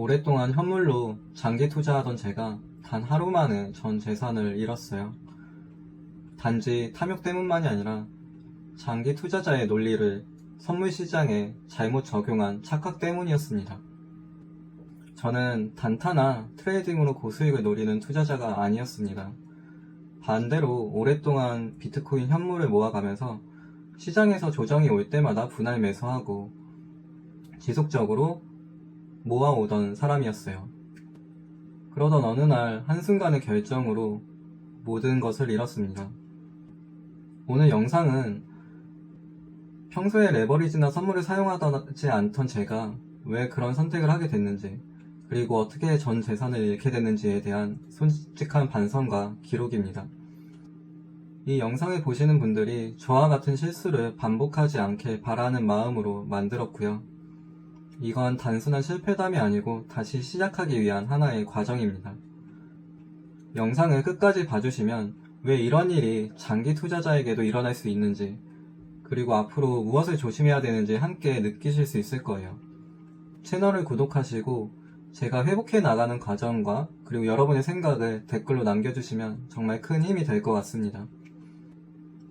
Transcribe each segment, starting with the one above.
오랫동안 현물로 장기 투자하던 제가 단 하루 만에 전 재산을 잃었어요. 단지 탐욕 때문만이 아니라 장기 투자자의 논리를 선물 시장에 잘못 적용한 착각 때문이었습니다. 저는 단타나 트레이딩으로 고수익을 노리는 투자자가 아니었습니다. 반대로 오랫동안 비트코인 현물을 모아가면서 시장에서 조정이 올 때마다 분할 매수하고 지속적으로 모아오던 사람이었어요. 그러던 어느 날 한순간의 결정으로 모든 것을 잃었습니다. 오늘 영상은 평소에 레버리지나 선물을 사용하지 않던 제가 왜 그런 선택을 하게 됐는지, 그리고 어떻게 전 재산을 잃게 됐는지에 대한 솔직한 반성과 기록입니다. 이 영상을 보시는 분들이 저와 같은 실수를 반복하지 않게 바라는 마음으로 만들었고요. 이건 단순한 실패담이 아니고 다시 시작하기 위한 하나의 과정입니다. 영상을 끝까지 봐주시면 왜 이런 일이 장기 투자자에게도 일어날 수 있는지, 그리고 앞으로 무엇을 조심해야 되는지 함께 느끼실 수 있을 거예요. 채널을 구독하시고 제가 회복해 나가는 과정과 그리고 여러분의 생각을 댓글로 남겨주시면 정말 큰 힘이 될 것 같습니다.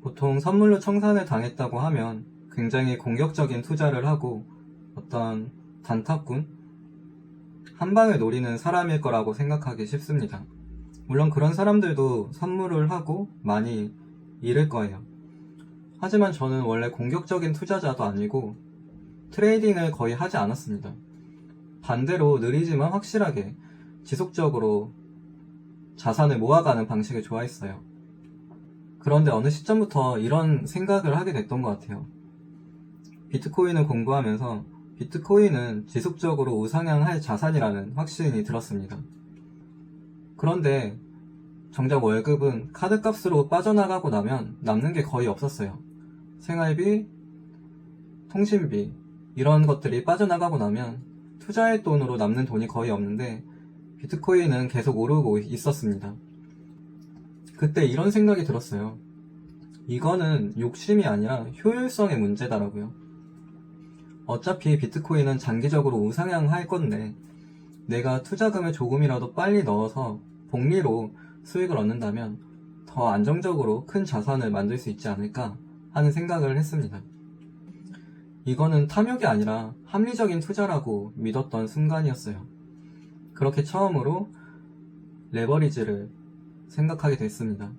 보통 선물로 청산을 당했다고 하면 굉장히 공격적인 투자를 하고 어떤 단타꾼, 한방을 노리는 사람일 거라고 생각하기 쉽습니다. 물론 그런 사람들도 선물을 하고 많이 잃을 거예요. 하지만 저는 원래 공격적인 투자자도 아니고 트레이딩을 거의 하지 않았습니다. 반대로 느리지만 확실하게 지속적으로 자산을 모아가는 방식을 좋아했어요. 그런데 어느 시점부터 이런 생각을 하게 됐던 것 같아요. 비트코인을 공부하면서 비트코인은 지속적으로 우상향할 자산이라는 확신이 들었습니다. 그런데 정작 월급은 카드값으로 빠져나가고 나면 남는 게 거의 없었어요. 생활비, 통신비 이런 것들이 빠져나가고 나면 투자의 돈으로 남는 돈이 거의 없는데 비트코인은 계속 오르고 있었습니다. 그때 이런 생각이 들었어요. 이거는 욕심이 아니라 효율성의 문제다라고요. 어차피 비트코인은 장기적으로 우상향할 건데 내가 투자금을 조금이라도 빨리 넣어서 복리로 수익을 얻는다면 더 안정적으로 큰 자산을 만들 수 있지 않을까 하는 생각을 했습니다. 이거는 탐욕이 아니라 합리적인 투자라고 믿었던 순간이었어요. 그렇게 처음으로 레버리지를 생각하게 됐습니다.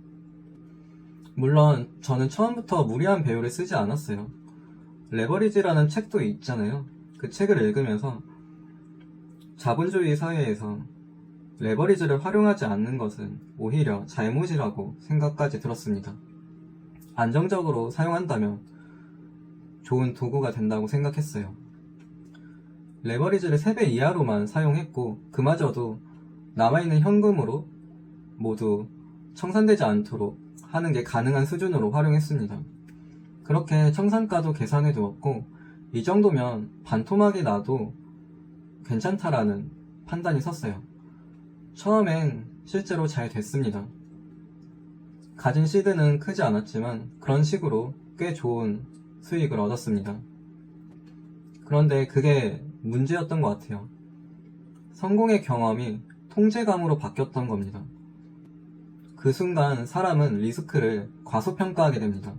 물론 저는 처음부터 무리한 배우를 쓰지 않았어요. 레버리지라는 책도 있잖아요. 그 책을 읽으면서 자본주의 사회에서 레버리지를 활용하지 않는 것은 오히려 잘못이라고 생각까지 들었습니다. 안정적으로 사용한다면 좋은 도구가 된다고 생각했어요. 레버리지를 3배 이하로만 사용했고 그마저도 남아있는 현금으로 모두 청산되지 않도록 하는 게 가능한 수준으로 활용했습니다. 그렇게 청산가도 계산해 두었고 이 정도면 반토막이 나도 괜찮다라는 판단이 섰어요. 처음엔 실제로 잘 됐습니다. 가진 시드는 크지 않았지만 그런 식으로 꽤 좋은 수익을 얻었습니다. 그런데 그게 문제였던 것 같아요. 성공의 경험이 통제감으로 바뀌었던 겁니다. 그 순간 사람은 리스크를 과소평가하게 됩니다.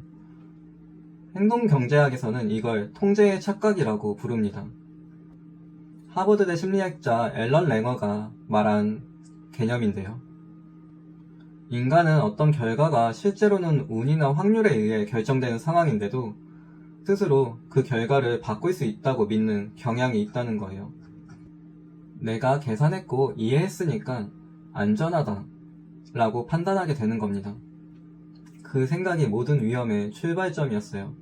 행동경제학에서는 이걸 통제의 착각이라고 부릅니다. 하버드대 심리학자 앨런 랭어가 말한 개념인데요. 인간은 어떤 결과가 실제로는 운이나 확률에 의해 결정되는 상황인데도 스스로 그 결과를 바꿀 수 있다고 믿는 경향이 있다는 거예요. 내가 계산했고 이해했으니까 안전하다 라고 판단하게 되는 겁니다. 그 생각이 모든 위험의 출발점이었어요.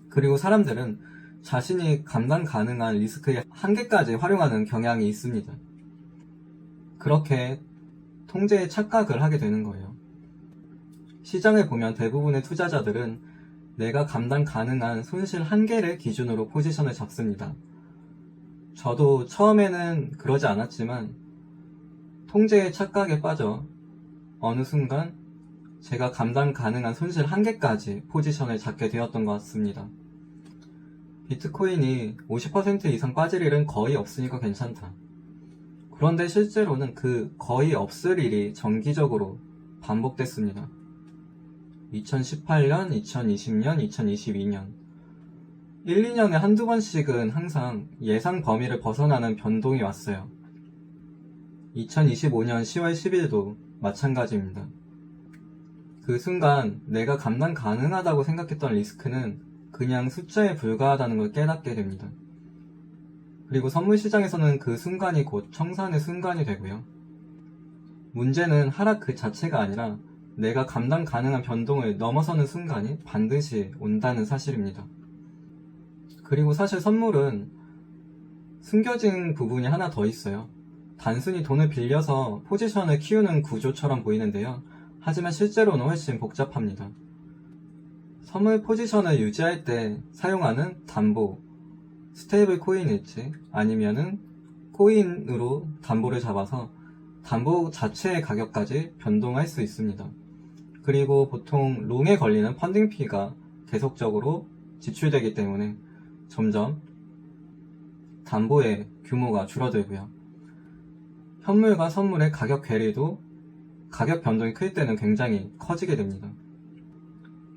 그리고 사람들은 자신이 감당 가능한 리스크의 한계까지 활용하는 경향이 있습니다. 그렇게 통제의 착각을 하게 되는 거예요. 시장을 보면 대부분의 투자자들은 내가 감당 가능한 손실 한계를 기준으로 포지션을 잡습니다. 저도 처음에는 그러지 않았지만 통제의 착각에 빠져 어느 순간 제가 감당 가능한 손실 한계까지 포지션을 잡게 되었던 것 같습니다. 비트코인이 50% 이상 빠질 일은 거의 없으니까 괜찮다. 그런데 실제로는 그 거의 없을 일이 정기적으로 반복됐습니다. 2018년, 2020년, 2022년 1, 2년에 한두 번씩은 항상 예상 범위를 벗어나는 변동이 왔어요. 2025년 10월 10일도 마찬가지입니다. 그 순간 내가 감당 가능하다고 생각했던 리스크는 그냥 숫자에 불과하다는 걸 깨닫게 됩니다. 그리고 선물 시장에서는 그 순간이 곧 청산의 순간이 되고요. 문제는 하락 그 자체가 아니라 내가 감당 가능한 변동을 넘어서는 순간이 반드시 온다는 사실입니다. 그리고 사실 선물은 숨겨진 부분이 하나 더 있어요. 단순히 돈을 빌려서 포지션을 키우는 구조처럼 보이는데요. 하지만 실제로는 훨씬 복잡합니다. 선물 포지션을 유지할 때 사용하는 담보, 스테이블 코인일지 아니면은 코인으로 담보를 잡아서 담보 자체의 가격까지 변동할 수 있습니다. 그리고 보통 롱에 걸리는 펀딩피가 계속적으로 지출되기 때문에 점점 담보의 규모가 줄어들고요. 현물과 선물의 가격 괴리도 가격 변동이 클 때는 굉장히 커지게 됩니다.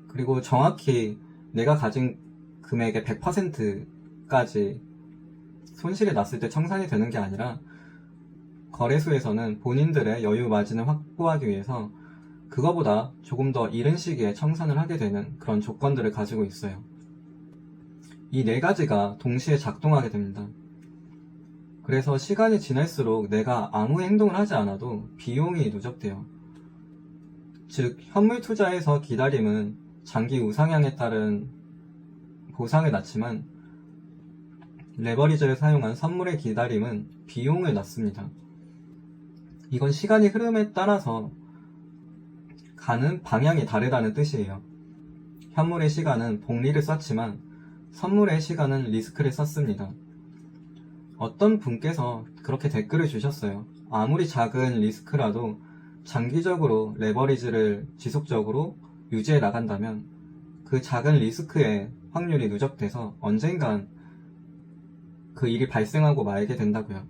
그리고 정확히 내가 가진 금액의 100%까지 손실이 났을 때 청산이 되는 게 아니라 거래소에서는 본인들의 여유 마진을 확보하기 위해서 그거보다 조금 더 이른 시기에 청산을 하게 되는 그런 조건들을 가지고 있어요. 이 네 가지가 동시에 작동하게 됩니다. 그래서 시간이 지날수록 내가 아무 행동을 하지 않아도 비용이 누적돼요. 즉, 현물 투자에서 기다림은 장기 우상향에 따른 보상을 낳지만 레버리지를 사용한 선물의 기다림은 비용을 낳습니다. 이건 시간의 흐름에 따라서 가는 방향이 다르다는 뜻이에요. 현물의 시간은 복리를 썼지만 선물의 시간은 리스크를 썼습니다. 어떤 분께서 그렇게 댓글을 주셨어요. 아무리 작은 리스크라도 장기적으로 레버리지를 지속적으로 유지해 나간다면 그 작은 리스크의 확률이 누적돼서 언젠간 그 일이 발생하고 말게 된다고요.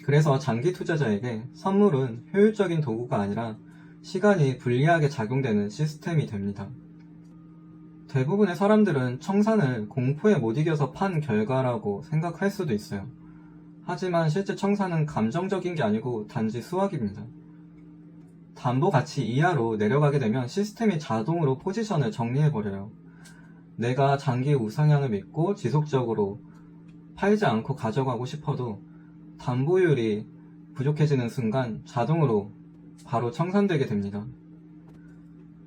그래서 장기 투자자에게 선물은 효율적인 도구가 아니라 시간이 불리하게 작용되는 시스템이 됩니다. 대부분의 사람들은 청산을 공포에 못 이겨서 판 결과라고 생각할 수도 있어요. 하지만 실제 청산은 감정적인 게 아니고 단지 수학입니다. 담보 가치 이하로 내려가게 되면 시스템이 자동으로 포지션을 정리해버려요. 내가 장기 우상향을 믿고 지속적으로 팔지 않고 가져가고 싶어도 담보율이 부족해지는 순간 자동으로 바로 청산되게 됩니다.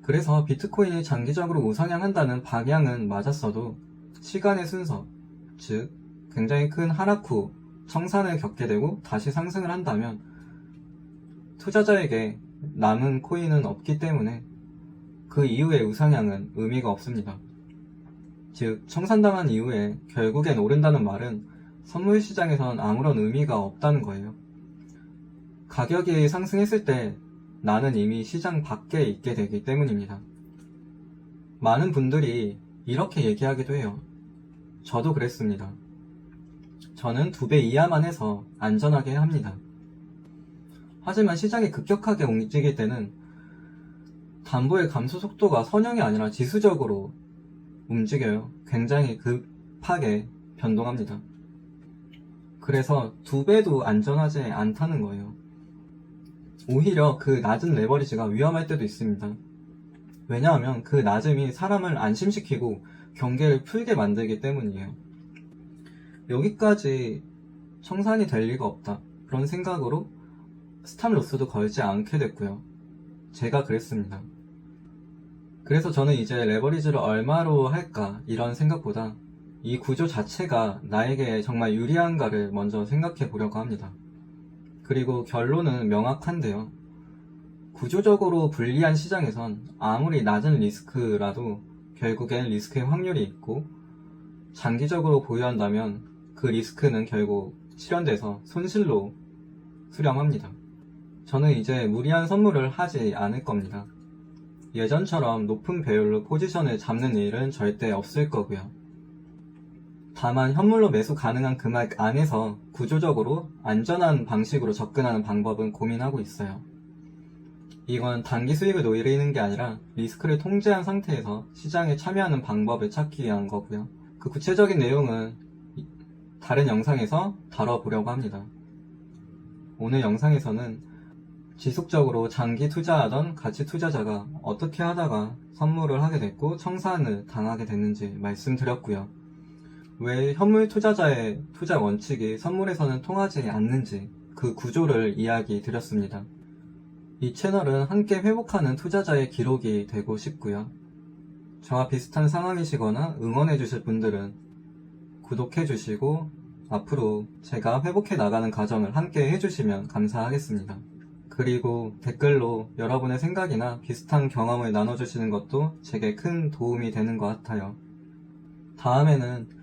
그래서 비트코인이 장기적으로 우상향한다는 방향은 맞았어도 시간의 순서, 즉 굉장히 큰 하락 후 청산을 겪게 되고 다시 상승을 한다면 투자자에게 남은 코인은 없기 때문에 그 이후의 우상향은 의미가 없습니다. 즉 청산당한 이후에 결국엔 오른다는 말은 선물 시장에선 아무런 의미가 없다는 거예요. 가격이 상승했을 때 나는 이미 시장 밖에 있게 되기 때문입니다. 많은 분들이 이렇게 얘기하기도 해요. 저도 그랬습니다. 저는 2배 이하만 해서 안전하게 합니다. 하지만 시장이 급격하게 움직일 때는 담보의 감소 속도가 선형이 아니라 지수적으로 움직여요. 굉장히 급하게 변동합니다. 그래서 2배도 안전하지 않다는 거예요. 오히려 그 낮은 레버리지가 위험할 때도 있습니다. 왜냐하면 그 낮음이 사람을 안심시키고 경계를 풀게 만들기 때문이에요. 여기까지 청산이 될 리가 없다. 그런 생각으로 스탑로스도 걸지 않게 됐고요. 제가 그랬습니다. 그래서 저는 이제 레버리지를 얼마로 할까 이런 생각보다 이 구조 자체가 나에게 정말 유리한가를 먼저 생각해 보려고 합니다. 그리고 결론은 명확한데요. 구조적으로 불리한 시장에선 아무리 낮은 리스크라도 결국엔 리스크의 확률이 있고 장기적으로 보유한다면 그 리스크는 결국 실현돼서 손실로 수렴합니다. 저는 이제 무리한 선물을 하지 않을 겁니다. 예전처럼 높은 배율로 포지션을 잡는 일은 절대 없을 거고요. 다만 현물로 매수 가능한 금액 안에서 구조적으로 안전한 방식으로 접근하는 방법은 고민하고 있어요. 이건 단기 수익을 노리는 게 아니라 리스크를 통제한 상태에서 시장에 참여하는 방법을 찾기 위한 거고요. 그 구체적인 내용은 다른 영상에서 다뤄보려고 합니다. 오늘 영상에서는 지속적으로 장기 투자하던 가치 투자자가 어떻게 하다가 선물을 하게 됐고 청산을 당하게 됐는지 말씀드렸고요. 왜 현물 투자자의 투자 원칙이 선물에서는 통하지 않는지 그 구조를 이야기 드렸습니다. 이 채널은 함께 회복하는 투자자의 기록이 되고 싶고요. 저와 비슷한 상황이시거나 응원해 주실 분들은 구독해 주시고 앞으로 제가 회복해 나가는 과정을 함께 해주시면 감사하겠습니다. 그리고 댓글로 여러분의 생각이나 비슷한 경험을 나눠주시는 것도 제게 큰 도움이 되는 것 같아요. 다음에는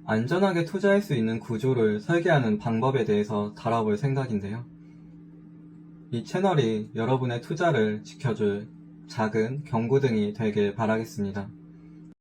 안전하게 투자할 수 있는 구조를 설계하는 방법에 대해서 다뤄볼 생각인데요. 이 채널이 여러분의 투자를 지켜줄 작은 경고등이 되길 바라겠습니다.